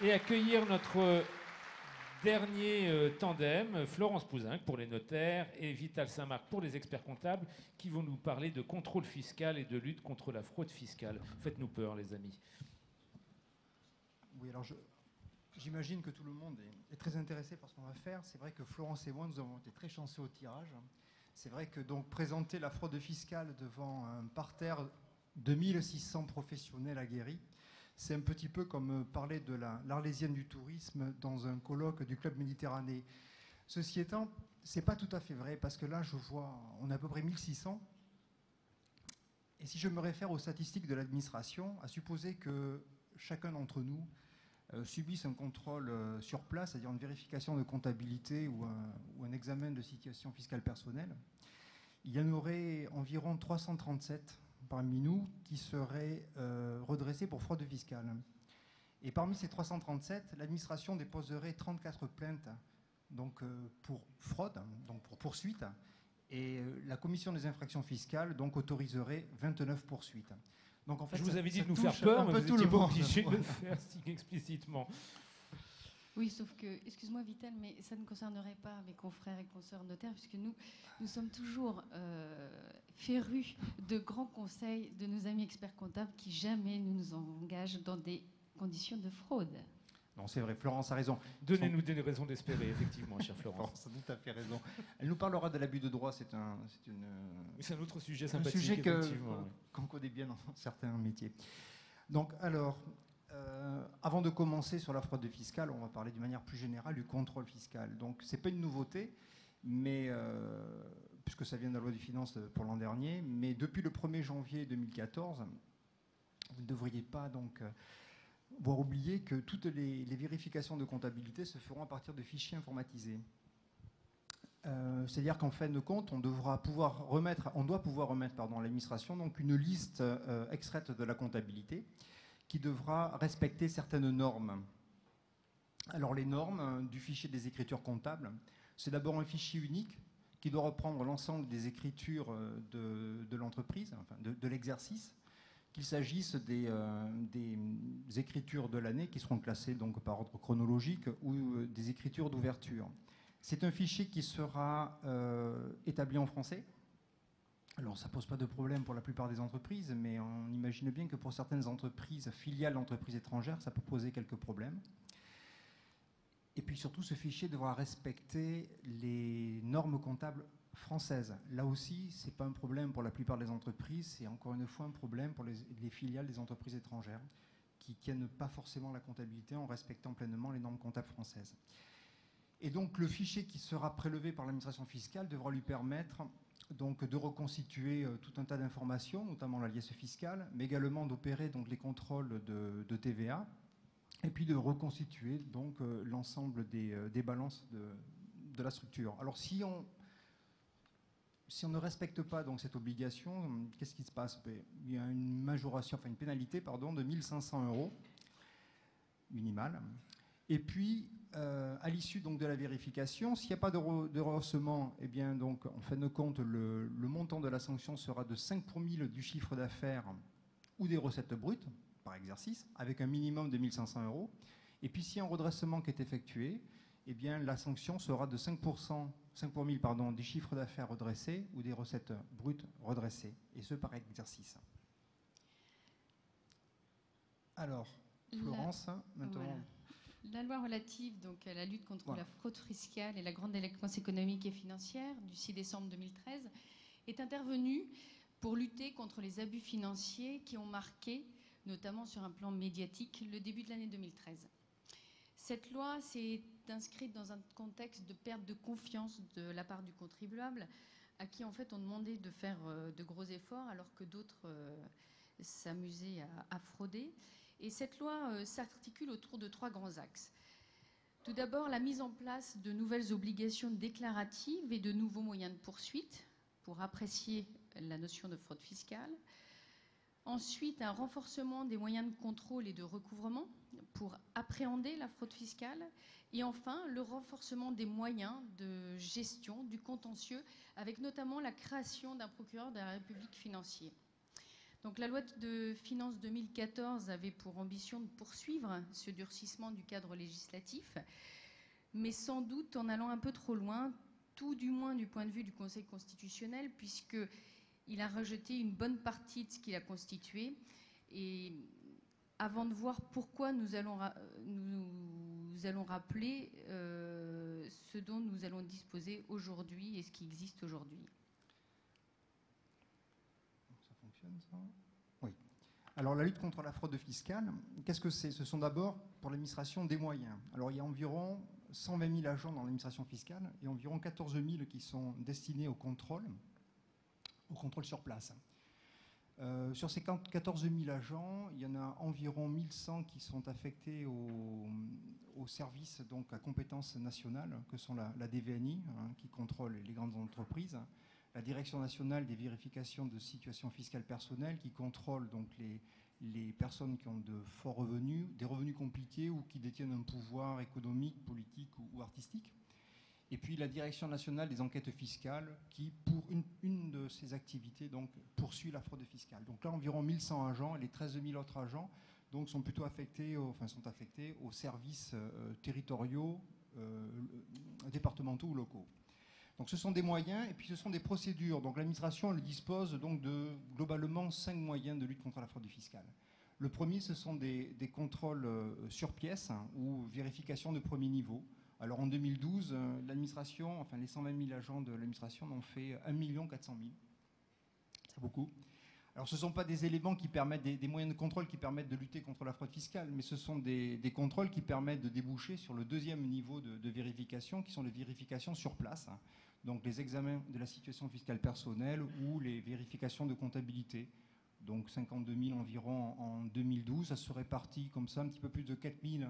Et accueillir notre dernier tandem, Florence Pouzenc pour les notaires et Vital Saint-Marc pour les experts comptables, qui vont nous parler de contrôle fiscal et de lutte contre la fraude fiscale. Faites-nous peur, les amis. Oui, alors j'imagine que tout le monde est très intéressé par ce qu'on va faire. C'est vrai que Florence et moi, nous avons été très chanceux au tirage. C'est vrai que donc présenter la fraude fiscale devant un parterre de 1600 professionnels aguerris, c'est un petit peu comme parler de l'Arlésienne du tourisme dans un colloque du Club Méditerranée. Ceci étant, ce n'est pas tout à fait vrai, parce que là, je vois, on est à peu près 1600. Et si je me réfère aux statistiques de l'administration, à supposer que chacun d'entre nous subisse un contrôle sur place, c'est-à-dire une vérification de comptabilité ou un examen de situation fiscale personnelle, il y en aurait environ 337 parmi nous qui seraient redressés pour fraude fiscale. Et parmi ces 337, l'administration déposerait 34 plaintes donc, pour fraude, donc pour poursuite, et la commission des infractions fiscales donc, autoriserait 29 poursuites. Donc, en fait, je vous avais dit de nous faire peur, mais vous n'étiez pas obligé de le faire si explicitement. Oui, sauf que, excuse-moi Vital, mais ça ne concernerait pas mes confrères et consoeurs notaires, puisque nous sommes toujours férus de grands conseils de nos amis experts comptables qui jamais ne nous engagent dans des conditions de fraude. Non, c'est vrai, Florence a raison. Donnez-nous des raisons d'espérer, effectivement, chère Florence. Florence a tout à fait raison. Elle nous parlera de l'abus de droit, c'est un autre sujet sympathique, un sujet effectivement. qu'on connaît bien dans certains métiers. Donc, alors, avant de commencer sur la fraude fiscale, on va parler d'une manière plus générale du contrôle fiscal. Donc, ce n'est pas une nouveauté, mais, puisque ça vient de la loi des finances pour l'an dernier, mais depuis le 1er janvier 2014, vous ne devriez pas donc voir oublier que toutes les vérifications de comptabilité se feront à partir de fichiers informatisés. C'est-à-dire qu'en fin de compte, on doit pouvoir remettre à l'administration donc une liste extraite de la comptabilité qui devra respecter certaines normes. Alors les normes du fichier des écritures comptables, c'est d'abord un fichier unique qui doit reprendre l'ensemble des écritures de l'entreprise, enfin de l'exercice, qu'il s'agisse des écritures de l'année qui seront classées donc par ordre chronologique ou des écritures d'ouverture. C'est un fichier qui sera établi en français. Alors ça ne pose pas de problème pour la plupart des entreprises, mais on imagine bien que pour certaines entreprises, filiales d'entreprises étrangères, ça peut poser quelques problèmes. Et puis surtout, ce fichier devra respecter les normes comptables françaises. Là aussi, ce n'est pas un problème pour la plupart des entreprises, c'est encore une fois un problème pour les filiales des entreprises étrangères qui ne tiennent pas forcément la comptabilité en respectant pleinement les normes comptables françaises. Et donc le fichier qui sera prélevé par l'administration fiscale devra lui permettre donc, de reconstituer tout un tas d'informations, notamment la liasse fiscale, mais également d'opérer donc, les contrôles de TVA, et puis de reconstituer donc l'ensemble des balances de la structure. Alors si on ne respecte pas donc, cette obligation, qu'est-ce qui se passe? Il y a une majoration, enfin une pénalité pardon, de 1 500 € minimale. Et puis, à l'issue donc, de la vérification, s'il n'y a pas de rehaussement, eh bien, donc, en fin de compte, le montant de la sanction sera de 5 pour 1000 du chiffre d'affaires ou des recettes brutes par exercice, avec un minimum de 1 500 €. Et puis, s'il y a un redressement qui est effectué, eh bien, la sanction sera de 5 pour 1000 des chiffres d'affaires redressés ou des recettes brutes redressées, et ce par exercice. Alors, Florence, maintenant... Voilà. La loi relative donc, à la lutte contre la fraude fiscale et la grande délinquance économique et financière du 6 décembre 2013 est intervenue pour lutter contre les abus financiers qui ont marqué, notamment sur un plan médiatique, le début de l'année 2013. Cette loi s'est inscrite dans un contexte de perte de confiance de la part du contribuable, à qui en fait on demandait de faire de gros efforts alors que d'autres s'amusaient à frauder. Et cette loi s'articule autour de 3 grands axes. Tout d'abord, la mise en place de nouvelles obligations déclaratives et de nouveaux moyens de poursuite pour apprécier la notion de fraude fiscale. Ensuite, un renforcement des moyens de contrôle et de recouvrement pour appréhender la fraude fiscale. Et enfin, le renforcement des moyens de gestion du contentieux, avec notamment la création d'un procureur de la République financier. Donc la loi de finances 2014 avait pour ambition de poursuivre ce durcissement du cadre législatif, mais sans doute en allant un peu trop loin, tout du moins du point de vue du Conseil constitutionnel, puisqu'il a rejeté une bonne partie de ce qu'il a constitué. Et avant de voir pourquoi nous allons rappeler ce dont nous allons disposer aujourd'hui et ce qui existe aujourd'hui. Ça fonctionne, ça ? Oui. Alors, la lutte contre la fraude fiscale, qu'est-ce que c'est ? Ce sont d'abord, pour l'administration, des moyens. Alors, il y a environ 120 000 agents dans l'administration fiscale et environ 14 000 qui sont destinés au contrôle sur place. Sur ces 14 000 agents, il y en a environ 1100 qui sont affectés aux services donc à compétence nationale, que sont la DVNI, qui contrôle les grandes entreprises, la Direction nationale des vérifications de situation fiscale personnelle, qui contrôle donc les personnes qui ont de forts revenus, des revenus compliqués ou qui détiennent un pouvoir économique, politique ou artistique. Et puis la Direction nationale des enquêtes fiscales qui, pour une de ses activités, donc, poursuit la fraude fiscale. Donc là, environ 1100 agents et les 13 000 autres agents donc, sont plutôt affectés aux services territoriaux, départementaux ou locaux. Donc ce sont des moyens et puis ce sont des procédures. Donc l'administration elle dispose donc de globalement 5 moyens de lutte contre la fraude fiscale. Le premier, ce sont des contrôles sur pièce ou vérification de premier niveau. Alors en 2012, l'administration, enfin les 120 000 agents de l'administration en ont fait 1 400 000. C'est beaucoup. Alors ce ne sont pas des éléments qui permettent, des moyens de contrôle qui permettent de lutter contre la fraude fiscale, mais ce sont des contrôles qui permettent de déboucher sur le deuxième niveau de vérification, qui sont les vérifications sur place. Donc les examens de la situation fiscale personnelle ou les vérifications de comptabilité. Donc 52 000 environ en 2012, ça se répartit comme ça, un petit peu plus de 4 000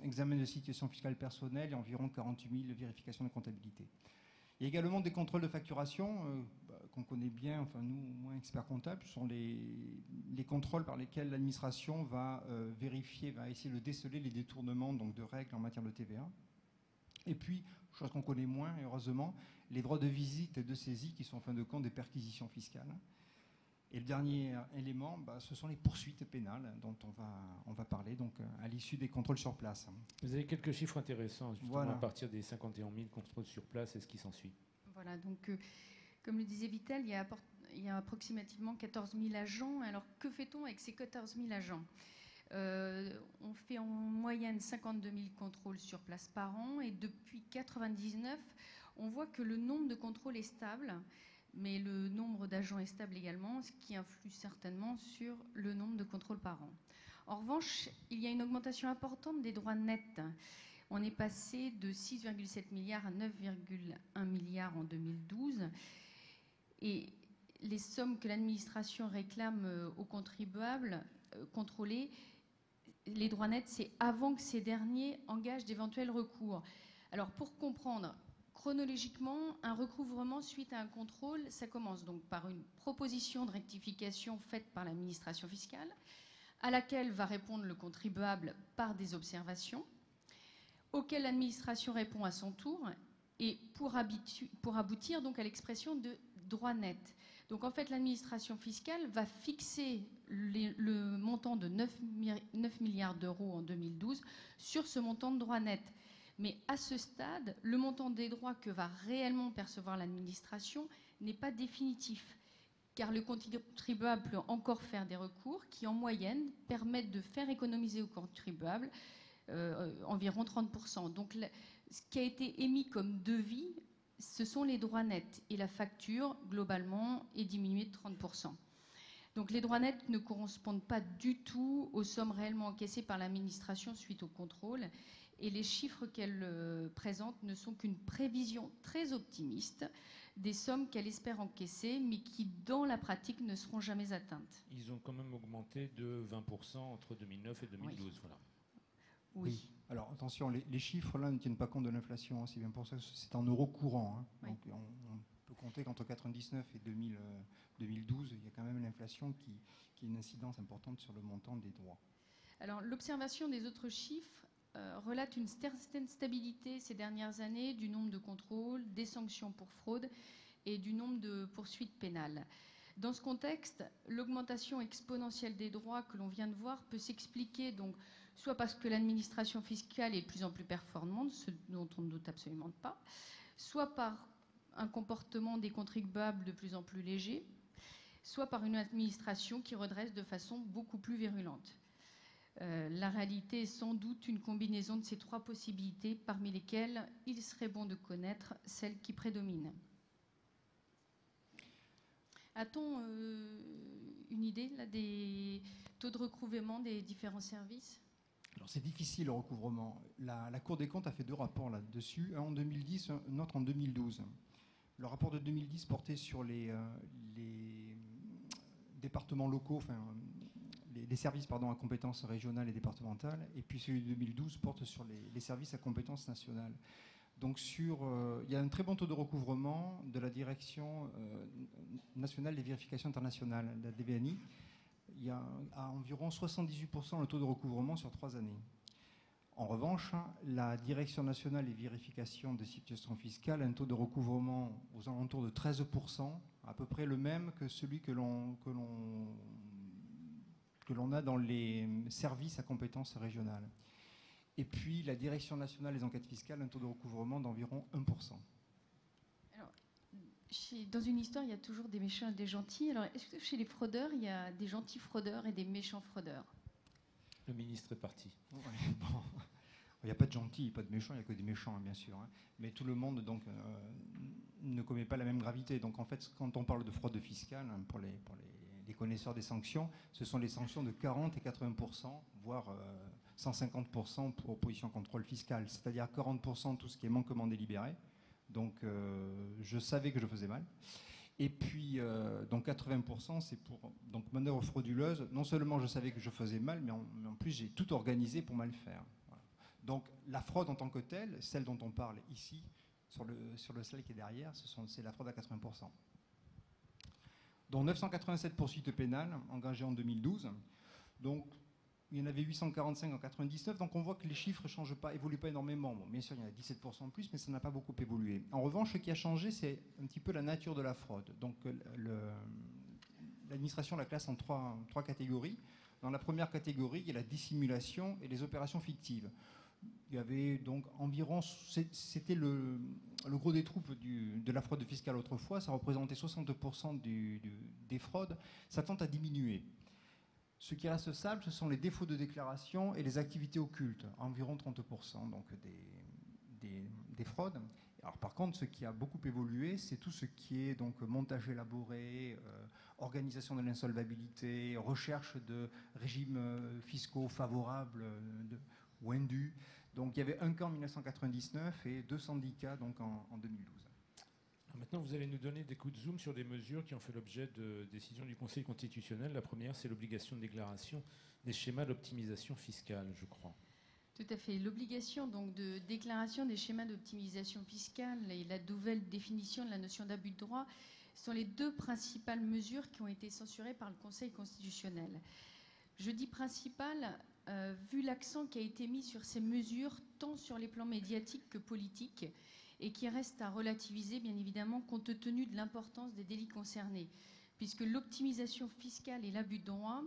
examens de situation fiscale personnelle et environ 48 000 vérifications de comptabilité. Il y a également des contrôles de facturation qu'on connaît bien, enfin nous, moins experts comptables, ce sont les contrôles par lesquels l'administration va vérifier, va essayer de déceler les détournements donc, de règles en matière de TVA. Et puis, chose qu'on connaît moins, heureusement, les droits de visite et de saisie qui sont en fin de compte des perquisitions fiscales. Et le dernier élément, ce sont les poursuites pénales dont on va parler donc, à l'issue des contrôles sur place. Vous avez quelques chiffres intéressants, justement, voilà. À partir des 51 000 contrôles sur place et ce qui s'ensuit. Voilà, donc comme le disait Vital, il y a approximativement 14 000 agents. Alors que fait-on avec ces 14 000 agents ? On fait en moyenne 52 000 contrôles sur place par an et depuis 1999, on voit que le nombre de contrôles est stable, mais le nombre d'agents est stable également, ce qui influe certainement sur le nombre de contrôles par an. En revanche, il y a une augmentation importante des droits nets. On est passé de 6,7 milliards à 9,1 milliards en 2012. Et les sommes que l'administration réclame aux contribuables contrôlés, les droits nets, c'est avant que ces derniers engagent d'éventuels recours. Alors, pour comprendre, chronologiquement, un recouvrement suite à un contrôle, ça commence donc par une proposition de rectification faite par l'administration fiscale, à laquelle va répondre le contribuable par des observations, auxquelles l'administration répond à son tour, et pour aboutir donc à l'expression de droit net. Donc en fait, l'administration fiscale va fixer le montant de 9 milliards d'euros en 2012 sur ce montant de droit net. Mais à ce stade, le montant des droits que va réellement percevoir l'administration n'est pas définitif, car le contribuable peut encore faire des recours qui, en moyenne, permettent de faire économiser au contribuable environ 30%. Donc ce qui a été émis comme devis, ce sont les droits nets. Et la facture, globalement, est diminuée de 30%. Donc les droits nets ne correspondent pas du tout aux sommes réellement encaissées par l'administration suite au contrôle. Et les chiffres qu'elle présente ne sont qu'une prévision très optimiste des sommes qu'elle espère encaisser, mais qui, dans la pratique, ne seront jamais atteintes. Ils ont quand même augmenté de 20% entre 2009 et 2012. Oui. Voilà. Oui. Alors attention, les chiffres là ne tiennent pas compte de l'inflation, c'est bien pour ça que c'est en euros courants. Hein. Oui. Donc on peut compter qu'entre 1999 et 2012, il y a quand même l'inflation qui a une incidence importante sur le montant des droits. Alors l'observation des autres chiffres relate une certaine stabilité ces dernières années du nombre de contrôles, des sanctions pour fraude et du nombre de poursuites pénales. Dans ce contexte, l'augmentation exponentielle des droits que l'on vient de voir peut s'expliquer donc soit parce que l'administration fiscale est de plus en plus performante, ce dont on ne doute absolument pas, soit par un comportement des contribuables de plus en plus léger, soit par une administration qui redresse de façon beaucoup plus virulente. La réalité est sans doute une combinaison de ces trois possibilités, parmi lesquelles il serait bon de connaître celle qui prédomine. A-t-on une idée là, des taux de recouvrement des différents services? Alors c'est difficile le recouvrement. La Cour des comptes a fait 2 rapports là-dessus, un en 2010, un autre en 2012. Le rapport de 2010 portait sur les départements locaux, enfin les services à compétences régionales et départementales, et puis celui de 2012 porte sur les services à compétences nationales. Donc il y a un très bon taux de recouvrement de la Direction nationale des vérifications internationales, la DVNI. Il y a à environ 78% le taux de recouvrement sur 3 années. En revanche, la Direction nationale des vérifications de situations fiscales a un taux de recouvrement aux alentours de 13%, à peu près le même que celui que l'on a dans les services à compétences régionales. Et puis la Direction nationale des enquêtes fiscales a un taux de recouvrement d'environ 1%. Alors, dans une histoire, il y a toujours des méchants et des gentils. Alors, est-ce que chez les fraudeurs, il y a des gentils fraudeurs et des méchants fraudeurs? Le ministre est parti. Ouais, bon. Il n'y a pas de gentils, pas de méchants, il n'y a que des méchants, bien sûr. Hein. Mais tout le monde donc, ne commet pas la même gravité. Donc en fait, quand on parle de fraude fiscale, pour les connaisseurs des sanctions, ce sont les sanctions de 40 et 80%, voire 150% pour opposition à contrôle fiscal. C'est-à-dire 40% tout ce qui est manquement délibéré. Donc je savais que je faisais mal. Et puis, donc 80%, c'est pour donc, manœuvre frauduleuse. Non seulement je savais que je faisais mal, mais en plus, j'ai tout organisé pour mal faire. Voilà. Donc, la fraude en tant que telle, celle dont on parle ici, sur le slide qui est derrière, c'est la fraude à 80%. Donc, 987 poursuites pénales engagées en 2012. Donc, il y en avait 845 en 99, donc on voit que les chiffres évoluent pas énormément. Bon, bien sûr, il y en a 17% de plus, mais ça n'a pas beaucoup évolué. En revanche, ce qui a changé, c'est un petit peu la nature de la fraude. Donc, l'administration la classe en trois catégories. Dans la première catégorie, il y a la dissimulation et les opérations fictives. Il y avait donc environ, c'était le gros des troupes de la fraude fiscale autrefois, ça représentait 60% des fraudes, ça tend à diminuer. Ce qui reste stable, ce sont les défauts de déclaration et les activités occultes, environ 30% donc des fraudes. Alors, par contre, ce qui a beaucoup évolué, c'est tout ce qui est donc montage élaboré, organisation de l'insolvabilité, recherche de régimes fiscaux favorables ou indus. Donc, il y avait un cas en 1999 et 210 cas donc, en 2012. Maintenant, vous allez nous donner des coups de zoom sur des mesures qui ont fait l'objet de décisions du Conseil constitutionnel. La première, c'est l'obligation de déclaration des schémas d'optimisation fiscale, je crois. Tout à fait. L'obligation donc de déclaration des schémas d'optimisation fiscale et la nouvelle définition de la notion d'abus de droit sont les 2 principales mesures qui ont été censurées par le Conseil constitutionnel. Je dis principales, vu l'accent qui a été mis sur ces mesures, tant sur les plans médiatiques que politiques, et qui reste à relativiser, bien évidemment, compte tenu de l'importance des délits concernés, puisque l'optimisation fiscale et l'abus de droit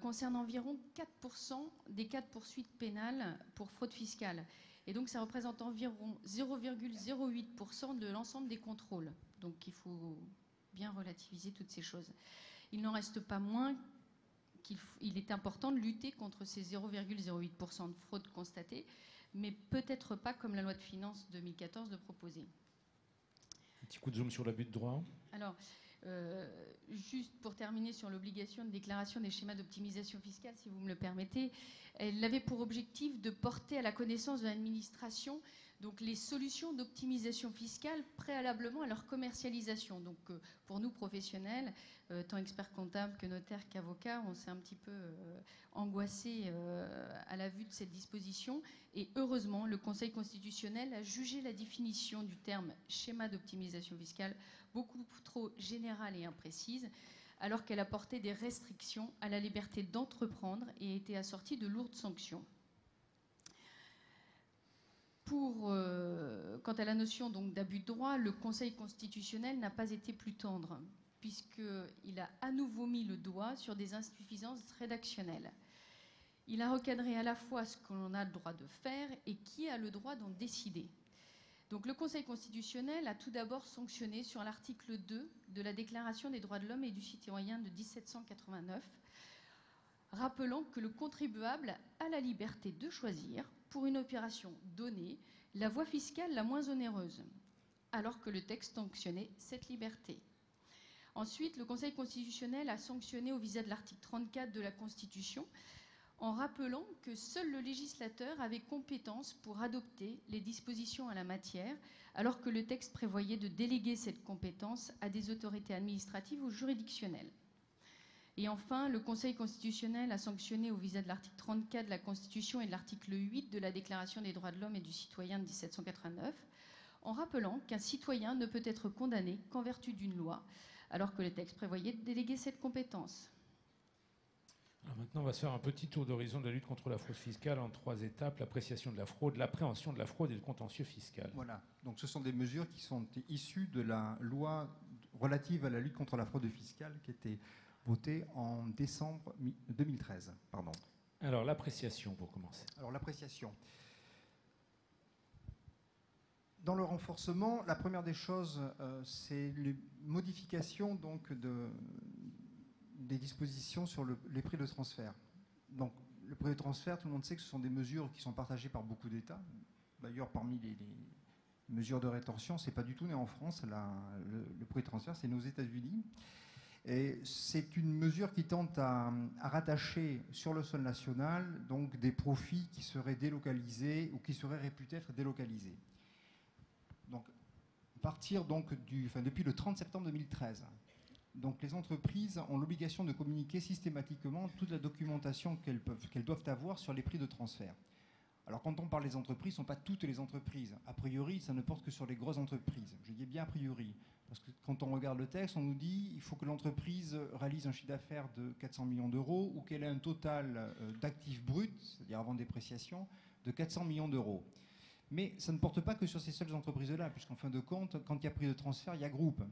concernent environ 4% des cas de poursuites pénales pour fraude fiscale. Et donc, ça représente environ 0,08% de l'ensemble des contrôles. Donc, il faut bien relativiser toutes ces choses. Il n'en reste pas moins qu'il est important de lutter contre ces 0,08% de fraude constatée, mais peut-être pas comme la loi de finances 2014 le proposait. Un petit coup de zoom sur l'abus de droit. Alors, juste pour terminer sur l'obligation de déclaration des schémas d'optimisation fiscale, si vous me le permettez, elle avait pour objectif de porter à la connaissance de l'administration donc les solutions d'optimisation fiscale préalablement à leur commercialisation. Donc pour nous professionnels, tant experts comptables que notaires qu'avocats, on s'est un petit peu angoissés à la vue de cette disposition. Et heureusement, le Conseil constitutionnel a jugé la définition du terme schéma d'optimisation fiscale beaucoup trop générale et imprécise, alors qu'elle apportait des restrictions à la liberté d'entreprendre et était assortie de lourdes sanctions. Quant à la notion donc d'abus de droit, le Conseil constitutionnel n'a pas été plus tendre, puisqu'il a à nouveau mis le doigt sur des insuffisances rédactionnelles. Il a recadré à la fois ce que l'on a le droit de faire et qui a le droit d'en décider. Donc le Conseil constitutionnel a tout d'abord sanctionné sur l'article 2 de la Déclaration des droits de l'homme et du citoyen de 1789, rappelant que le contribuable a la liberté de choisir, pour une opération donnée, la voie fiscale la moins onéreuse, alors que le texte sanctionnait cette liberté. Ensuite, le Conseil constitutionnel a sanctionné au visa de l'article 34 de la Constitution, en rappelant que seul le législateur avait compétence pour adopter les dispositions en la matière, alors que le texte prévoyait de déléguer cette compétence à des autorités administratives ou juridictionnelles. Et enfin, le Conseil constitutionnel a sanctionné au visa de l'article 34 de la Constitution et de l'article 8 de la Déclaration des droits de l'homme et du citoyen de 1789, en rappelant qu'un citoyen ne peut être condamné qu'en vertu d'une loi, alors que le texte prévoyait de déléguer cette compétence. Alors maintenant, on va se faire un petit tour d'horizon de la lutte contre la fraude fiscale en 3 étapes: l'appréciation de la fraude, l'appréhension de la fraude et le contentieux fiscal. Voilà, donc ce sont des mesures qui sont issues de la loi relative à la lutte contre la fraude fiscale qui a été votée en décembre 2013. Pardon. Alors l'appréciation pour commencer. Alors l'appréciation. Dans le renforcement, la première des choses, c'est les modifications donc, des dispositions sur les prix de transfert. Donc, le prix de transfert, tout le monde sait que ce sont des mesures qui sont partagées par beaucoup d'États. D'ailleurs, parmi les mesures de rétorsion, ce n'est pas du tout né en France. Le prix de transfert, c'est né aux États-Unis. Et c'est une mesure qui tente à rattacher sur le sol national donc, des profits qui seraient délocalisés ou qui seraient réputés être délocalisés. Donc, à partir donc, depuis le 30 septembre 2013, donc les entreprises ont l'obligation de communiquer systématiquement toute la documentation qu'elles doivent avoir sur les prix de transfert. Alors quand on parle des entreprises, ce ne sont pas toutes les entreprises. A priori, ça ne porte que sur les grosses entreprises. Je dis bien a priori, parce que quand on regarde le texte, on nous dit qu'il faut que l'entreprise réalise un chiffre d'affaires de 400 millions d'euros ou qu'elle ait un total d'actifs bruts, c'est-à-dire avant dépréciation, de 400 millions d'euros. Mais ça ne porte pas que sur ces seules entreprises-là, puisqu'en fin de compte, quand il y a prix de transfert, il y a groupe.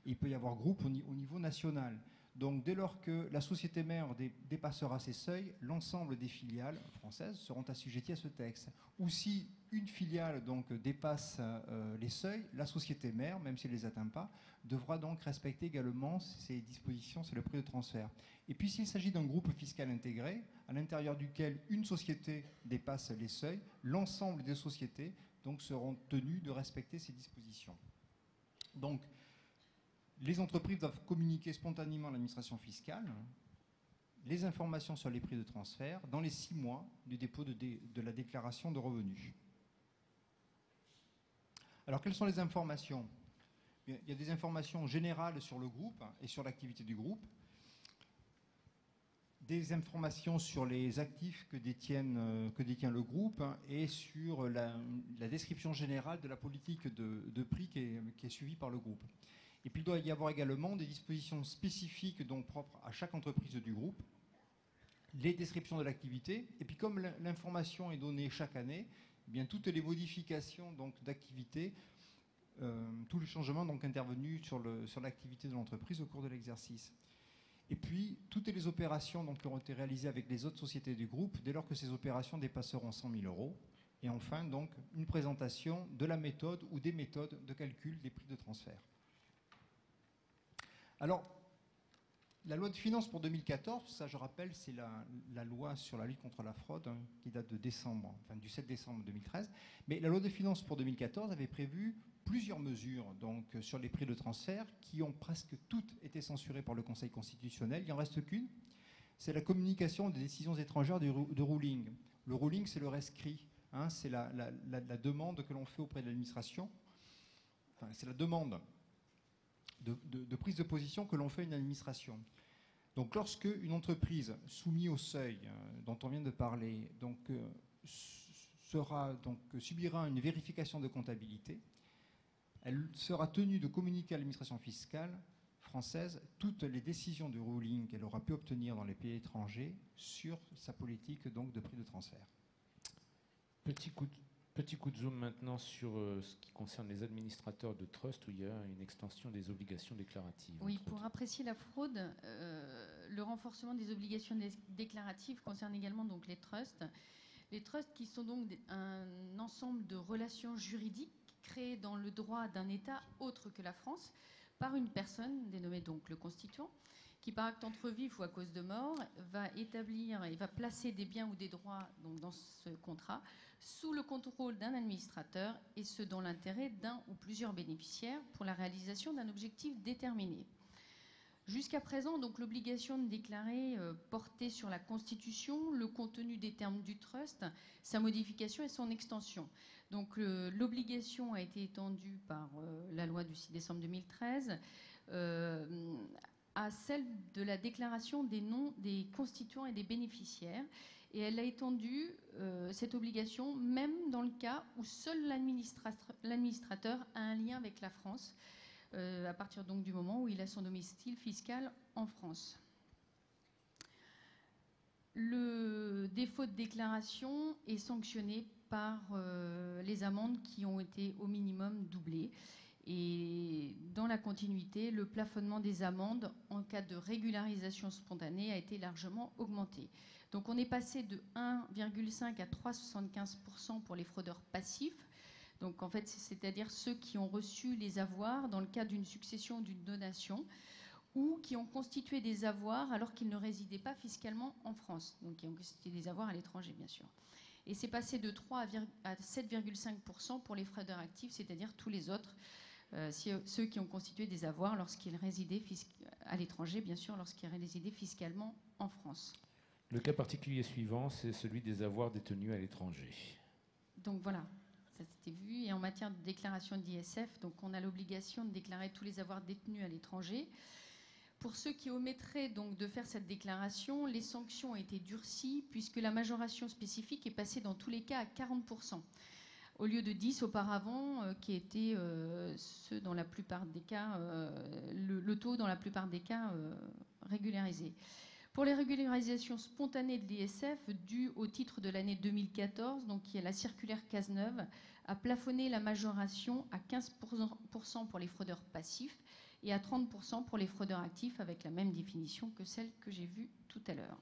Et il peut y avoir groupe au niveau national. Donc dès lors que la société mère dépassera ces seuils, l'ensemble des filiales françaises seront assujetties à ce texte. Ou si une filiale donc, dépasse les seuils, la société mère, même si elle ne les atteint pas, devra donc respecter également ces dispositions sur le prix de transfert. Et puis s'il s'agit d'un groupe fiscal intégré, à l'intérieur duquel une société dépasse les seuils, l'ensemble des sociétés donc, seront tenues de respecter ces dispositions. Donc, les entreprises doivent communiquer spontanément à l'administration fiscale les informations sur les prix de transfert dans les 6 mois du dépôt de la déclaration de revenus. Alors, quelles sont les informations ? Il y a des informations générales sur le groupe et sur l'activité du groupe, des informations sur les actifs que détient le groupe et sur la description générale de la politique de prix qui est suivie par le groupe. Et puis il doit y avoir également des dispositions spécifiques donc propres à chaque entreprise du groupe, les descriptions de l'activité, et puis comme l'information est donnée chaque année, eh bien toutes les modifications d'activité, tous les changements donc intervenus sur l'activité de l'entreprise au cours de l'exercice. Et puis toutes les opérations donc, qui auront été réalisées avec les autres sociétés du groupe, dès lors que ces opérations dépasseront 100 000 euros. Et enfin donc une présentation de la méthode ou des méthodes de calcul des prix de transfert. Alors, la loi de finances pour 2014, ça je rappelle, c'est la loi sur la lutte contre la fraude qui date de du 7 décembre 2013. Mais la loi de finances pour 2014 avait prévu plusieurs mesures donc, sur les prix de transfert qui ont presque toutes été censurées par le Conseil constitutionnel. Il n'en reste qu'une, c'est la communication des décisions étrangères de ruling. Le ruling, c'est le rescrit, hein, c'est la demande que l'on fait auprès de l'administration. Enfin, c'est la demande de prise de position que l'on fait à une administration. Donc lorsque une entreprise soumise au seuil dont on vient de parler subira une vérification de comptabilité, elle sera tenue de communiquer à l'administration fiscale française toutes les décisions de ruling qu'elle aura pu obtenir dans les pays étrangers sur sa politique donc, de prix de transfert. Petit coup Petit coup de zoom maintenant sur ce qui concerne les administrateurs de trust, où il y a une extension des obligations déclaratives. Oui, pour apprécier la fraude, le renforcement des obligations déclaratives concerne également donc les trusts. Les trusts qui sont donc un ensemble de relations juridiques créées dans le droit d'un État autre que la France par une personne dénommée donc le constituant, qui par acte entre vif ou à cause de mort va établir et va placer des biens ou des droits donc, dans ce contrat sous le contrôle d'un administrateur, et ce dans l'intérêt d'un ou plusieurs bénéficiaires pour la réalisation d'un objectif déterminé. Jusqu'à présent, donc, l'obligation de déclarer portait sur la constitution, le contenu des termes du trust, sa modification et son extension. Donc l'obligation a été étendue par la loi du 6 décembre 2013 à celle de la déclaration des noms des constituants et des bénéficiaires. Et elle a étendu cette obligation même dans le cas où seul l'administrateur a un lien avec la France, à partir donc du moment où il a son domicile fiscal en France. Le défaut de déclaration est sanctionné par les amendes qui ont été au minimum doublées. Et dans la continuité, le plafonnement des amendes en cas de régularisation spontanée a été largement augmenté. Donc on est passé de 1,5 à 3,75% pour les fraudeurs passifs. Donc en fait, c'est-à-dire ceux qui ont reçu les avoirs dans le cadre d'une succession ou d'une donation, ou qui ont constitué des avoirs alors qu'ils ne résidaient pas fiscalement en France. Donc qui ont constitué des avoirs à l'étranger, bien sûr. Et c'est passé de 3 à 7,5% pour les fraudeurs actifs, c'est-à-dire tous les autres, ceux qui ont constitué des avoirs lorsqu'ils résidaient à l'étranger, bien sûr, lorsqu'ils résidaient fiscalement en France. Le cas particulier suivant, c'est celui des avoirs détenus à l'étranger. Donc voilà, ça s'était vu. Et en matière de déclaration d'ISF, donc on a l'obligation de déclarer tous les avoirs détenus à l'étranger. Pour ceux qui omettraient donc de faire cette déclaration, les sanctions ont été durcies puisque la majoration spécifique est passée dans tous les cas à 40%. Au lieu de 10 auparavant, qui était dans la plupart des cas, le taux dans la plupart des cas régularisé. Pour les régularisations spontanées de l'ISF dues au titre de l'année 2014, donc qui est la circulaire Cazeneuve, a plafonné la majoration à 15% pour les fraudeurs passifs et à 30% pour les fraudeurs actifs, avec la même définition que celle que j'ai vue tout à l'heure.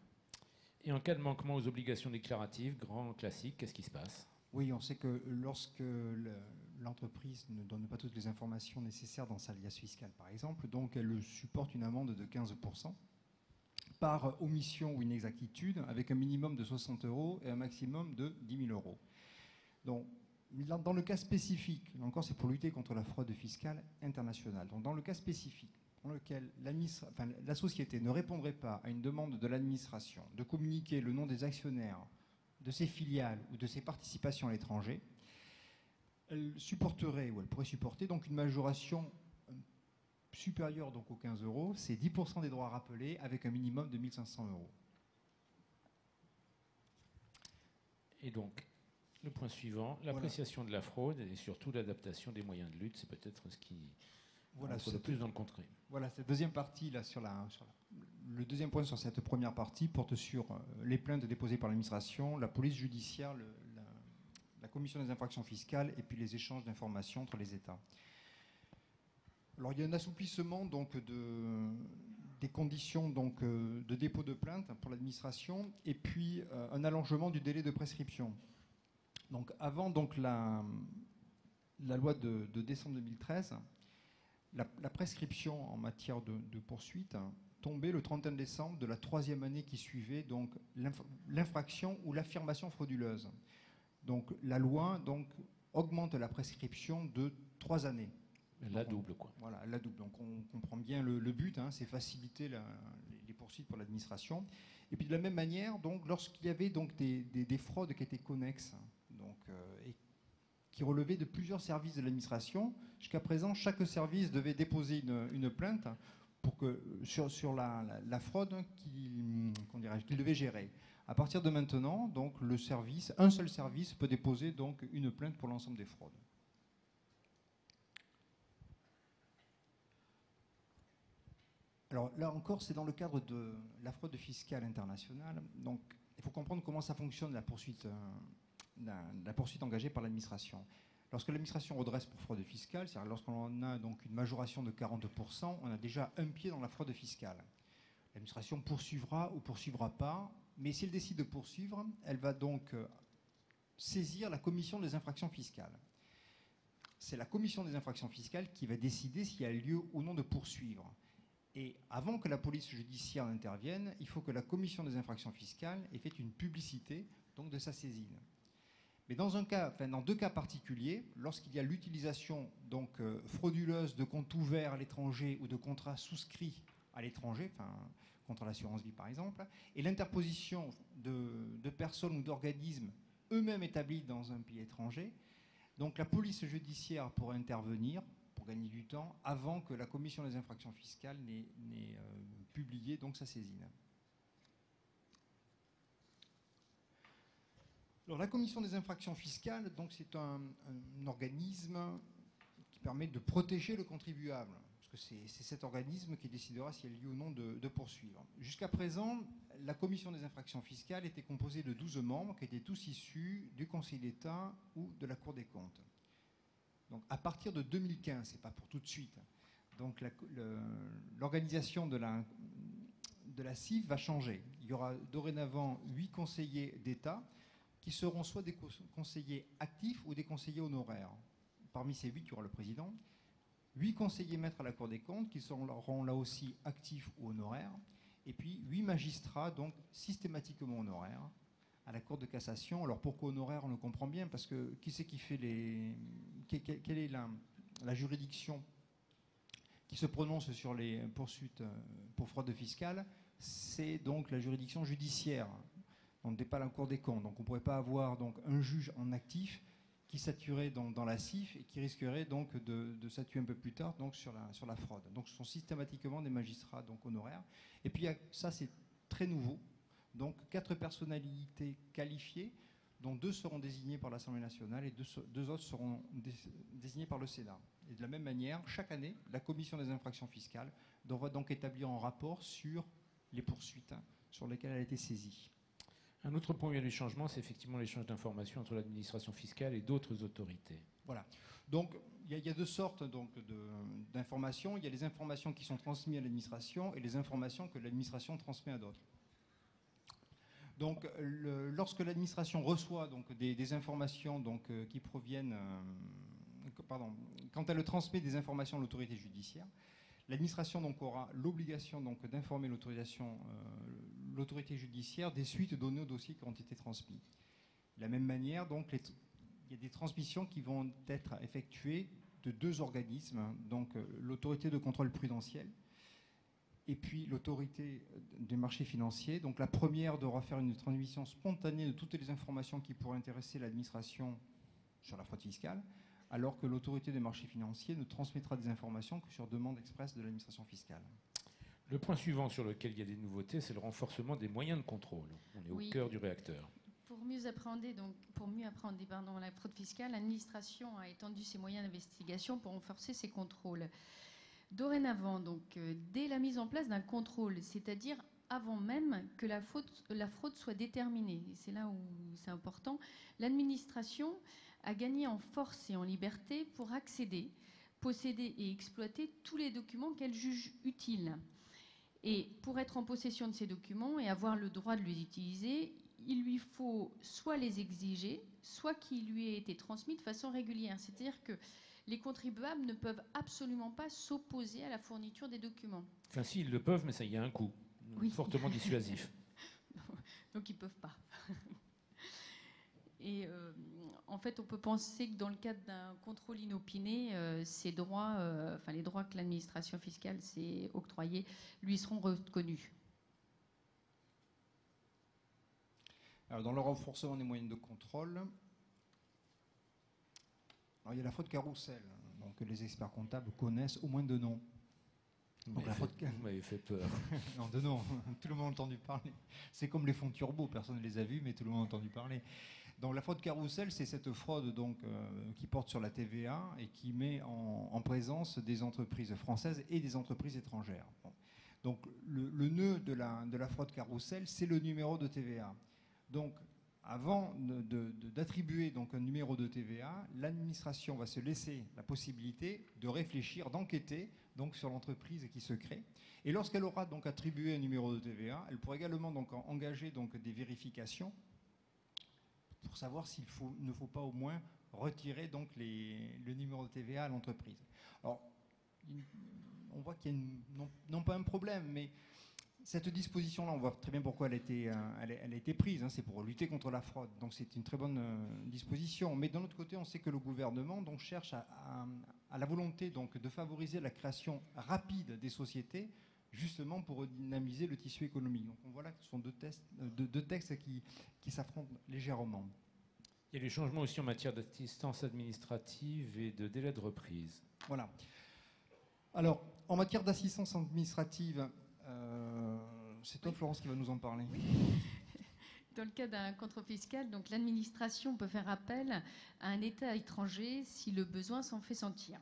Et en cas de manquement aux obligations déclaratives, grand classique, qu'est-ce qui se passe ? Oui, on sait que lorsque l'entreprise ne donne pas toutes les informations nécessaires dans sa liasse fiscale, par exemple, donc elle supporte une amende de 15% par omission ou inexactitude, avec un minimum de 60 € et un maximum de 10 000 €. Donc, dans le cas spécifique, là encore c'est pour lutter contre la fraude fiscale internationale, donc dans le cas spécifique dans lequel la société ne répondrait pas à une demande de l'administration de communiquer le nom des actionnaires, de ses filiales ou de ses participations à l'étranger, elle supporterait, ou elle pourrait supporter donc une majoration supérieure donc aux 15 €, c'est 10% des droits rappelés avec un minimum de 1 500 €. Et donc, le point suivant, l'appréciation de la fraude et surtout l'adaptation des moyens de lutte, c'est peut-être ce qui entre le plus dans le concret. Voilà, cette deuxième partie, là, le deuxième point sur cette première partie porte sur les plaintes déposées par l'administration, la police judiciaire, la commission des infractions fiscales et puis les échanges d'informations entre les États. Alors, il y a un assouplissement donc, des conditions donc, de dépôt de plainte pour l'administration et puis un allongement du délai de prescription. Donc, avant donc, la loi de décembre 2013, la prescription en matière de poursuite tombait le 31 décembre de la 3e année qui suivait donc l'infraction ou l'affirmation frauduleuse. Donc la loi donc, augmente la prescription de 3 années. Elle la double, quoi. Voilà, elle la double. Donc on comprend bien le but, hein, c'est faciliter les poursuites pour l'administration. Et puis de la même manière, donc, lorsqu'il y avait donc, des fraudes qui étaient connexes, donc, et qui relevaient de plusieurs services de l'administration, jusqu'à présent, chaque service devait déposer une plainte pour que, sur la fraude qu'il devait gérer. À partir de maintenant, donc, un seul service peut déposer donc, une plainte pour l'ensemble des fraudes. Alors là encore, c'est dans le cadre de la fraude fiscale internationale. Donc, il faut comprendre comment ça fonctionne la poursuite la poursuite engagée par l'administration. Lorsque l'administration redresse pour fraude fiscale, c'est-à-dire lorsqu'on a donc une majoration de 40%, on a déjà un pied dans la fraude fiscale. L'administration poursuivra ou poursuivra pas, mais si elle décide de poursuivre, elle va donc saisir la commission des infractions fiscales. C'est la commission des infractions fiscales qui va décider s'il y a lieu ou non de poursuivre. Et avant que la police judiciaire n'intervienne, il faut que la commission des infractions fiscales ait fait une publicité donc, de sa saisine. Mais dans deux cas particuliers, lorsqu'il y a l'utilisation frauduleuse de comptes ouverts à l'étranger ou de contrats souscrits à l'étranger, contre l'assurance vie par exemple, et l'interposition de personnes ou d'organismes eux-mêmes établis dans un pays étranger, donc la police judiciaire pourra intervenir pour gagner du temps avant que la commission des infractions fiscales n'ait publié donc sa saisine. Alors, la commission des infractions fiscales, donc, c'est un organisme qui permet de protéger le contribuable, parce que c'est cet organisme qui décidera s'il y a lieu ou non de poursuivre. Jusqu'à présent, la commission des infractions fiscales était composée de 12 membres qui étaient tous issus du Conseil d'État ou de la Cour des comptes. Donc, à partir de 2015, c'est pas pour tout de suite, donc l'organisation de la CIF va changer. Il y aura dorénavant 8 conseillers d'État qui seront soit des conseillers actifs ou des conseillers honoraires. Parmi ces 8, il y aura le président. 8 conseillers maîtres à la Cour des comptes qui seront là aussi actifs ou honoraires. Et puis 8 magistrats, donc systématiquement honoraires, à la Cour de cassation. Alors pourquoi honoraires, on le comprend bien, parce que qui c'est qui fait quelle est la juridiction qui se prononce sur les poursuites pour fraude fiscale? C'est donc la juridiction judiciaire. On n'est pas la Cour des comptes, donc on ne pourrait pas avoir donc, un juge en actif qui statuerait dans la CIF et qui risquerait donc de statuer un peu plus tard donc, sur la fraude. Donc ce sont systématiquement des magistrats donc, honoraires. Et puis ça c'est très nouveau, donc 4 personnalités qualifiées, dont 2 seront désignées par l'Assemblée nationale et 2 autres seront désignées par le Sénat. Et de la même manière, chaque année, la commission des infractions fiscales devra donc établir un rapport sur les poursuites sur lesquelles elle a été saisie. Un autre point où il y a du changement, c'est effectivement l'échange d'informations entre l'administration fiscale et d'autres autorités. Voilà. Donc, il y a 2 sortes d'informations. Il y a les informations qui sont transmises à l'administration et les informations que l'administration transmet à d'autres. Donc, lorsque l'administration reçoit donc, des informations donc, qui proviennent... quand elle transmet des informations à l'autorité judiciaire, l'administration donc, aura l'obligation donc, d'informer l'autorité judiciaire des suites données aux dossiers qui ont été transmis. De la même manière, donc, il y a des transmissions qui vont être effectuées de 2 organismes, donc l'autorité de contrôle prudentiel et puis l'autorité des marchés financiers. Donc la première devra faire une transmission spontanée de toutes les informations qui pourraient intéresser l'administration sur la fraude fiscale, alors que l'autorité des marchés financiers ne transmettra des informations que sur demande expresse de l'administration fiscale. Le point suivant sur lequel il y a des nouveautés, c'est le renforcement des moyens de contrôle. On est au cœur du réacteur. Pour mieux appréhender la fraude fiscale, l'administration a étendu ses moyens d'investigation pour renforcer ses contrôles. Dorénavant, donc, dès la mise en place d'un contrôle, c'est-à-dire avant même que la fraude soit déterminée, et c'est là où c'est important, l'administration a gagné en force et en liberté pour accéder, posséder et exploiter tous les documents qu'elle juge utiles. Et pour être en possession de ces documents et avoir le droit de les utiliser, il lui faut soit les exiger, soit qu'ils lui aient été transmis de façon régulière. C'est-à-dire que les contribuables ne peuvent absolument pas s'opposer à la fourniture des documents. Enfin, si, ils le peuvent, mais ça y a un coût, fortement dissuasif. Donc, ils ne peuvent pas. Et en fait, on peut penser que dans le cadre d'un contrôle inopiné, ces droits, les droits que l'administration fiscale s'est octroyés, lui seront reconnus. Alors, dans le renforcement des moyens de contrôle, alors, il y a la fraude carrousel, donc les experts comptables connaissent au moins 2 noms. Donc vous m'avez fait peur. Non, 2 noms, tout le monde a entendu parler. C'est comme les fonds turbo, personne ne les a vus, mais tout le monde a entendu parler. Donc la fraude carrousel, c'est cette fraude donc, qui porte sur la TVA et qui met en présence des entreprises françaises et des entreprises étrangères. Bon. Donc le nœud de la fraude carrousel, c'est le numéro de TVA. Donc avant d'attribuer donc un numéro de TVA, l'administration va se laisser la possibilité de réfléchir, d'enquêter donc sur l'entreprise qui se crée. Et lorsqu'elle aura donc attribué un numéro de TVA, elle pourra également donc engager donc des vérifications pour savoir s'il ne faut pas au moins retirer donc le numéro de TVA à l'entreprise. Alors, on voit qu'il y a non pas un problème, mais cette disposition-là, on voit très bien pourquoi elle a été prise. Hein, c'est pour lutter contre la fraude. Donc c'est une très bonne disposition. Mais d'un autre côté, on sait que le gouvernement donc, cherche à la volonté donc, de favoriser la création rapide des sociétés, justement pour dynamiser le tissu économique. Donc on voit là que ce sont deux textes qui s'affrontent légèrement. Il y a des changements aussi en matière d'assistance administrative et de délai de reprise. Voilà. Alors, en matière d'assistance administrative, c'est toi, Florence, qui va nous en parler. Dans le cas d'un contrôle fiscal, donc l'administration peut faire appel à un État étranger si le besoin s'en fait sentir.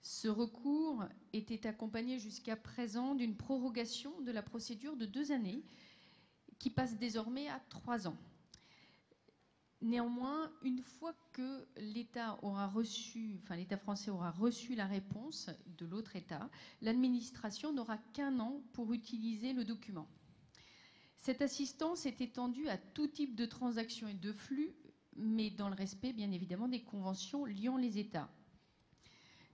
Ce recours était accompagné jusqu'à présent d'une prorogation de la procédure de 2 années, qui passe désormais à 3 ans. Néanmoins, une fois que l'État français aura reçu la réponse de l'autre État, l'administration n'aura qu'1 an pour utiliser le document. Cette assistance est étendue à tout type de transactions et de flux, mais dans le respect, bien évidemment, des conventions liant les États,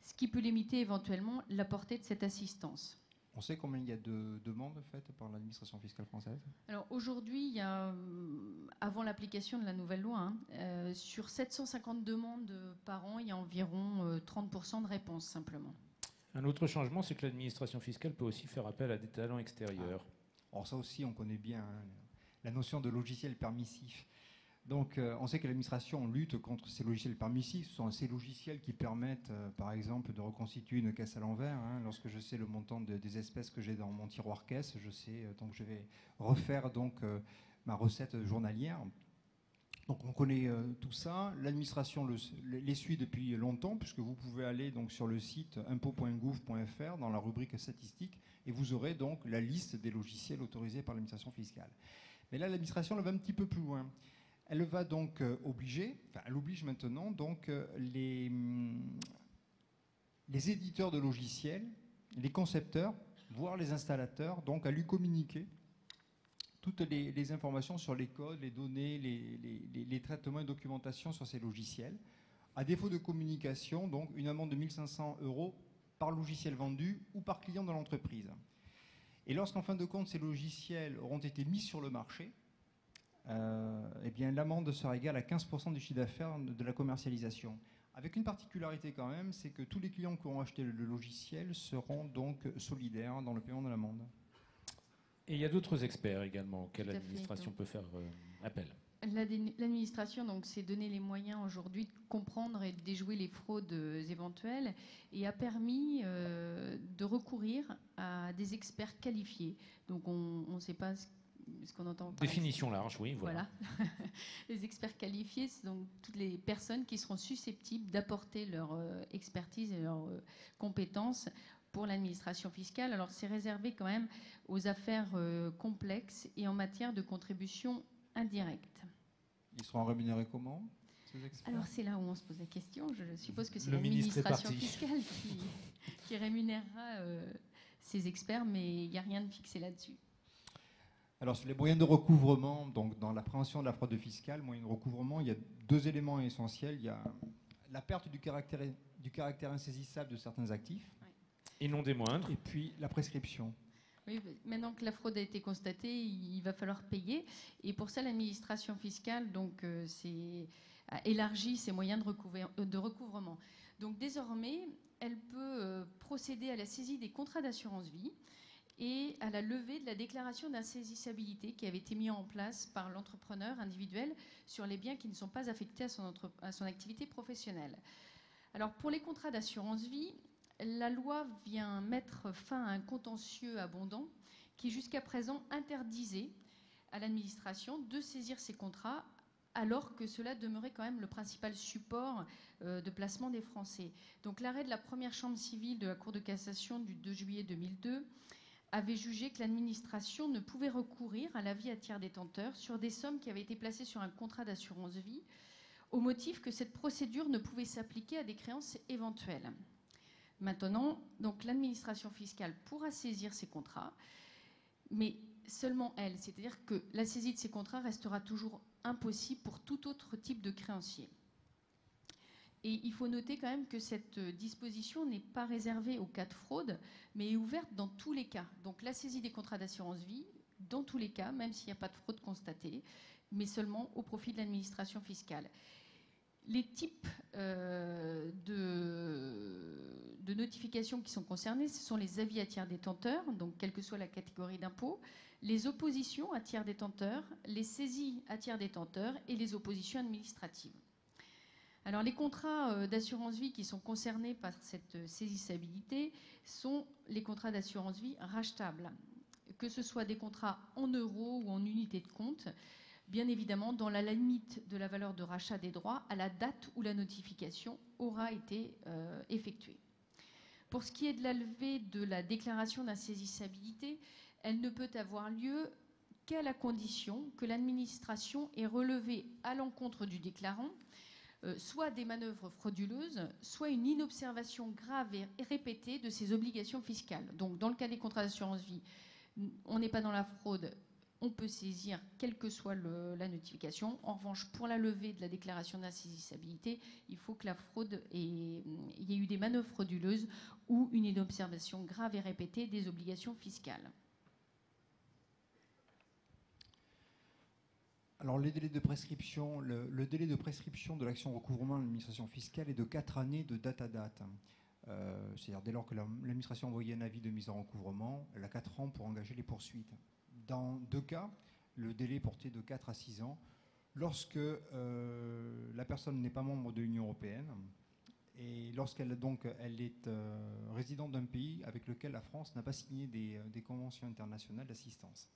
ce qui peut limiter éventuellement la portée de cette assistance. On sait combien il y a de demandes faites par l'administration fiscale française? Alors aujourd'hui, il y a, avant l'application de la nouvelle loi, sur 750 demandes par an, il y a environ 30% de réponses simplement. Un autre changement, c'est que l'administration fiscale peut aussi faire appel à des talents extérieurs. Alors ça aussi, on connaît bien hein, la notion de logiciel permissif. Donc, on sait que l'administration lutte contre ces logiciels permissifs. Ce sont ces logiciels qui permettent, par exemple, de reconstituer une caisse à l'envers. Hein. Lorsque je sais le montant des espèces que j'ai dans mon tiroir caisse, je sais, donc je vais refaire donc, ma recette journalière. Donc, on connaît tout ça. L'administration les suit depuis longtemps, puisque vous pouvez aller donc, sur le site impôt.gouv.fr dans la rubrique statistiques, et vous aurez donc la liste des logiciels autorisés par l'administration fiscale. Mais là, l'administration va un petit peu plus loin. Elle va donc elle oblige maintenant donc les éditeurs de logiciels, les concepteurs, voire les installateurs, donc à lui communiquer toutes les informations sur les codes, les données, les traitements et documentation sur ces logiciels. À défaut de communication, donc une amende de 1 500 € par logiciel vendu ou par client de l'entreprise. Et lorsqu'en fin de compte, ces logiciels auront été mis sur le marché, eh bien, l'amende sera égale à 15% du chiffre d'affaires de la commercialisation. Avec une particularité quand même, c'est que tous les clients qui auront acheté le logiciel seront donc solidaires dans le paiement de l'amende. Et il y a d'autres experts également auxquels l'administration peut faire appel. L'administration s'est donné les moyens aujourd'hui de comprendre et de déjouer les fraudes éventuelles et a permis de recourir à des experts qualifiés. Donc on ne sait pas ce qu'on entend par définition large, oui, voilà. Les experts qualifiés, c'est donc toutes les personnes qui seront susceptibles d'apporter leur expertise et leurs compétences pour l'administration fiscale. Alors c'est réservé quand même aux affaires complexes et en matière de contribution indirecte. Ils seront rémunérés comment, ces experts? Alors c'est là où on se pose la question. Je suppose que c'est l'administration fiscale qui rémunérera ces experts, mais il n'y a rien de fixé là-dessus. Alors, sur les moyens de recouvrement, donc dans l'appréhension de la fraude fiscale, moyens de recouvrement, il y a 2 éléments essentiels. Il y a la perte du caractère insaisissable de certains actifs. Oui. Et non des moindres. Et puis la prescription. Oui, maintenant que la fraude a été constatée, il va falloir payer. Et pour ça, l'administration fiscale a élargi ses moyens de recouvrement. Donc désormais, elle peut procéder à la saisie des contrats d'assurance vie et à la levée de la déclaration d'insaisissabilité qui avait été mise en place par l'entrepreneur individuel sur les biens qui ne sont pas affectés à son activité professionnelle. Alors pour les contrats d'assurance vie, la loi vient mettre fin à un contentieux abondant qui jusqu'à présent interdisait à l'administration de saisir ces contrats alors que cela demeurait quand même le principal support de placement des Français. Donc l'arrêt de la première chambre civile de la Cour de cassation du 2 juillet 2002 avait jugé que l'administration ne pouvait recourir à l'avis à tiers détenteur sur des sommes qui avaient été placées sur un contrat d'assurance vie, au motif que cette procédure ne pouvait s'appliquer à des créances éventuelles. Maintenant, donc, l'administration fiscale pourra saisir ces contrats, mais seulement elle, c'est-à-dire que la saisie de ces contrats restera toujours impossible pour tout autre type de créancier. Et il faut noter quand même que cette disposition n'est pas réservée aux cas de fraude, mais est ouverte dans tous les cas. Donc la saisie des contrats d'assurance vie, dans tous les cas, même s'il n'y a pas de fraude constatée, mais seulement au profit de l'administration fiscale. Les types de notifications qui sont concernées, ce sont les avis à tiers détenteurs, donc quelle que soit la catégorie d'impôt, les oppositions à tiers détenteurs, les saisies à tiers détenteurs et les oppositions administratives. Alors, les contrats d'assurance vie qui sont concernés par cette saisissabilité sont les contrats d'assurance vie rachetables, que ce soit des contrats en euros ou en unités de compte, bien évidemment dans la limite de la valeur de rachat des droits à la date où la notification aura été effectuée. Pour ce qui est de la levée de la déclaration d'insaisissabilité, elle ne peut avoir lieu qu'à la condition que l'administration ait relevé à l'encontre du déclarant soit des manœuvres frauduleuses, soit une inobservation grave et répétée de ses obligations fiscales. Donc, dans le cas des contrats d'assurance vie, on n'est pas dans la fraude, on peut saisir quelle que soit la notification. En revanche, pour la levée de la déclaration d'insaisissabilité, il faut que la fraude il y ait eu des manœuvres frauduleuses ou une inobservation grave et répétée des obligations fiscales. Alors, les délais de prescription, le délai de prescription de l'action recouvrement de l'administration fiscale est de 4 années de date à date. C'est-à-dire dès lors que l'administration a envoyé un avis de mise en recouvrement, elle a 4 ans pour engager les poursuites. Dans 2 cas, le délai est porté de 4 à 6 ans lorsque la personne n'est pas membre de l'Union européenne et lorsqu'elle est résidente d'un pays avec lequel la France n'a pas signé des conventions internationales d'assistance,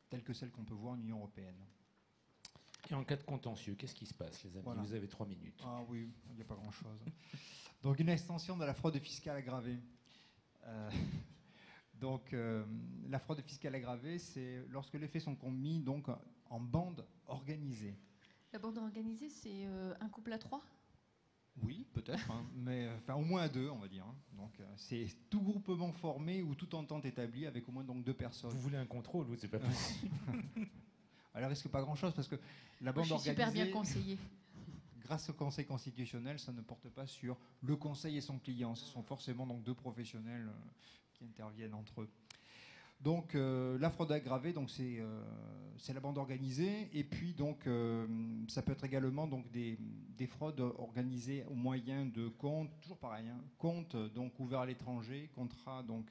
telles que celles qu'on peut voir en Union européenne. Et en cas de contentieux, qu'est-ce qui se passe, les amis? Voilà. Vous avez 3 minutes. Ah oui, il n'y a pas grand-chose. Donc, une extension de la fraude fiscale aggravée. La fraude fiscale aggravée, c'est lorsque les faits sont commis donc, en bande organisée. La bande organisée, c'est un couple à 3 ? Oui, peut-être, hein, mais au moins à 2, on va dire. Hein. Donc, c'est tout groupement formé ou toute entente établie avec au moins donc 2 personnes. Vous voulez un contrôle, vous, c'est pas possible. Elle risque pas grand-chose parce que la bande organisée... Je suis super bien conseillée. Grâce au Conseil constitutionnel, ça ne porte pas sur le conseil et son client. Ce sont forcément donc 2 professionnels qui interviennent entre eux. Donc la fraude aggravée, donc c'est la bande organisée, et puis donc ça peut être également donc des fraudes organisées au moyen de comptes, toujours pareil, hein, comptes donc ouverts à l'étranger, contrats donc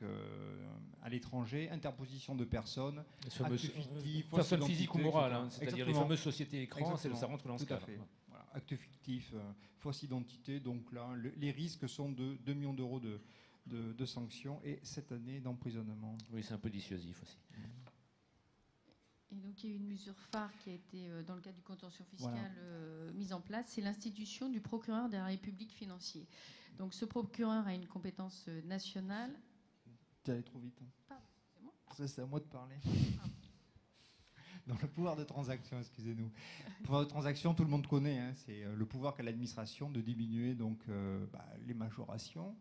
à l'étranger, interposition de personnes, actes fictifs, personnes physiques ou morales, hein, c'est-à-dire les fameuses sociétés écrans, ça rentre dans ce cas. Voilà, actes fictifs, fausse identité, donc là les risques sont de 2 millions d'euros de sanctions et 7 années d'emprisonnement. Oui, c'est un peu dissuasif aussi. Et donc il y a une mesure phare qui a été, dans le cadre du contentieux fiscal, mise en place, c'est l'institution du procureur de la République financier. Donc ce procureur a une compétence nationale. Tu allais trop vite. Pardon, c'est moi. C'est à moi de parler. Dans le pouvoir de transaction, excusez-nous. Le pouvoir de transaction, tout le monde connaît. Hein, c'est le pouvoir qu'a l'administration de diminuer donc, les majorations,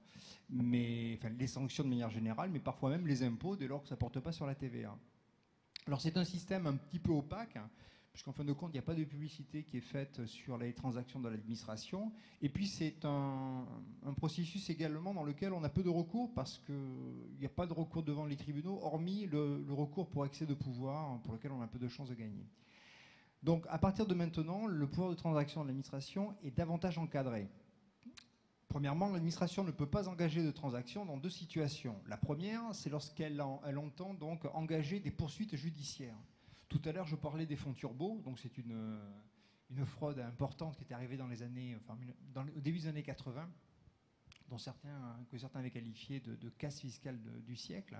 les sanctions de manière générale, mais parfois même les impôts dès lors que ça ne porte pas sur la TVA. Alors c'est un système un petit peu opaque, hein, puisqu'en fin de compte, il n'y a pas de publicité qui est faite sur les transactions de l'administration. Et puis c'est un processus également dans lequel on a peu de recours, parce qu'il n'y a pas de recours devant les tribunaux, hormis le recours pour excès de pouvoir, pour lequel on a peu de chances de gagner. Donc à partir de maintenant, le pouvoir de transaction de l'administration est davantage encadré. Premièrement, l'administration ne peut pas engager de transactions dans 2 situations. La première, c'est lorsqu'elle entend donc engager des poursuites judiciaires. Tout à l'heure, je parlais des fonds turbo, donc c'est une fraude importante qui est arrivée dans les années, au début des années 80, que certains avaient qualifié de casse fiscale du siècle.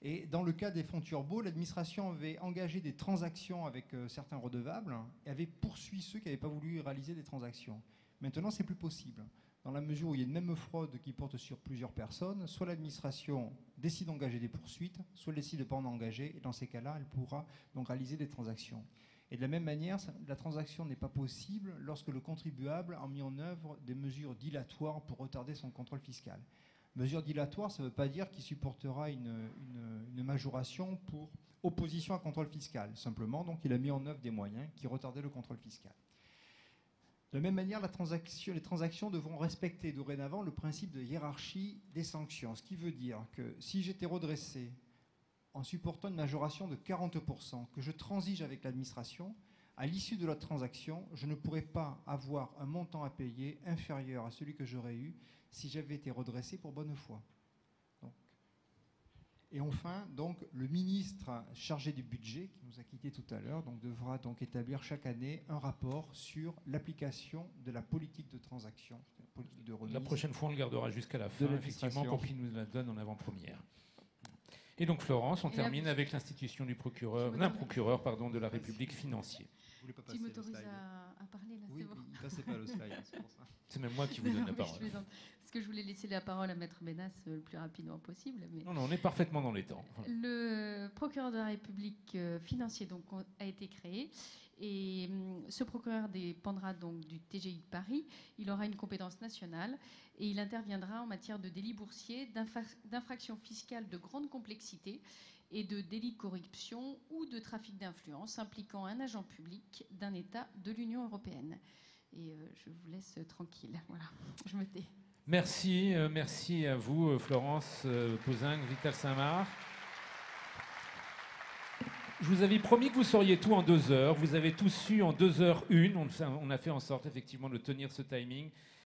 Et dans le cas des fonds turbo, l'administration avait engagé des transactions avec certains redevables et avait poursuivi ceux qui n'avaient pas voulu réaliser des transactions. Maintenant, c'est plus possible. Dans la mesure où il y a une même fraude qui porte sur plusieurs personnes, soit l'administration décide d'engager des poursuites, soit elle décide de ne pas en engager, et dans ces cas-là, elle pourra donc réaliser des transactions. Et de la même manière, la transaction n'est pas possible lorsque le contribuable a mis en œuvre des mesures dilatoires pour retarder son contrôle fiscal. Mesure dilatoire, ça ne veut pas dire qu'il supportera une majoration pour opposition à contrôle fiscal. Simplement, donc, il a mis en œuvre des moyens qui retardaient le contrôle fiscal. De la même manière, les transactions devront respecter dorénavant le principe de hiérarchie des sanctions. Ce qui veut dire que si j'étais redressé en supportant une majoration de 40%, que je transige avec l'administration, à l'issue de la transaction, je ne pourrais pas avoir un montant à payer inférieur à celui que j'aurais eu si j'avais été redressé pour bonne foi. Et enfin, donc, le ministre chargé du budget, qui nous a quittés tout à l'heure, devra donc établir chaque année un rapport sur l'application de la politique de transaction, la politique de remise. La prochaine fois, on le gardera jusqu'à la fin, effectivement, pour qu'il nous la donne en avant-première. Et donc, Florence, on termine avec l'institution du procureur, d'un procureur de la République financier. Tu m'autorises à parler là, oui, c'est bon. Il ne passait pas le slide, c'est pour ça. C'est même moi qui vous donne la parole. Parce que je voulais laisser la parole à Maître Bénas le plus rapidement possible. Mais non, on est parfaitement dans les temps. Le procureur de la République financier donc, a été créé. Et ce procureur dépendra donc du TGI de Paris. Il aura une compétence nationale et il interviendra en matière de délits boursiers, d'infractions fiscales de grande complexité et de délits de corruption ou de trafic d'influence impliquant un agent public d'un État de l'Union européenne. Et je vous laisse tranquille. Voilà, je me tais. Merci, merci à vous, Florence Pouzing, Vital Saint-Marc. Je vous avais promis que vous sauriez tout en 2 heures. Vous avez tous su en 2h01. On a fait en sorte effectivement de tenir ce timing.